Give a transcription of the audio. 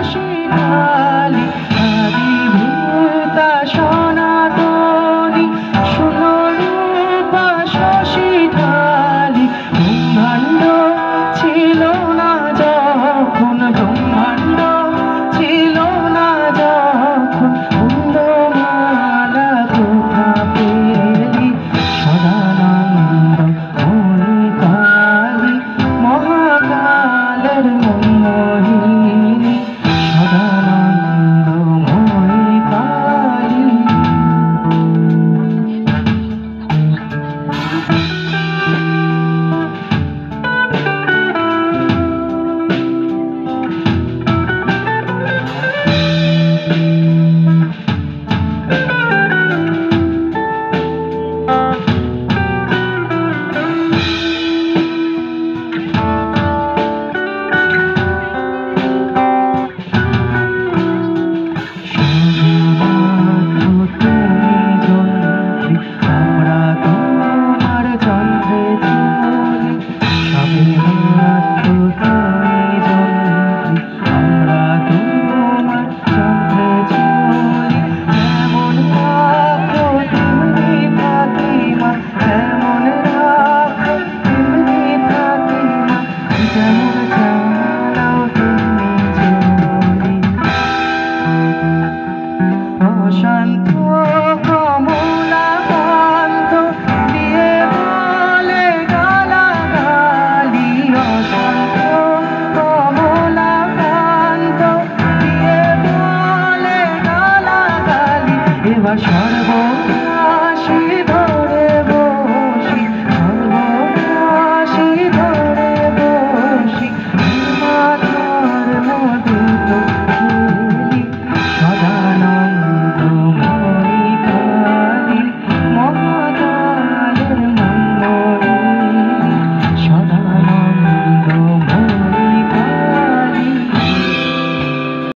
শশী ঢালি আদিভূতা সনাতনী শোনো রূপা শশী ঢালি ব্রহ্মাণ্ড ছিল না যখন ব্রহ্মাণ্ড ছিল না যখন কুন্দমালা কোথা পেলি সদানন্দ ময়ি কালী মহাকালের মোহিনী সদানন্দ ময়ি কালী। শান্ত কমলাকান্ত দিয়ে বলে গালাগালি অশান্ত কমলাকান্ত দিয়ে বলে গালাগালি এবার সর্বনাশী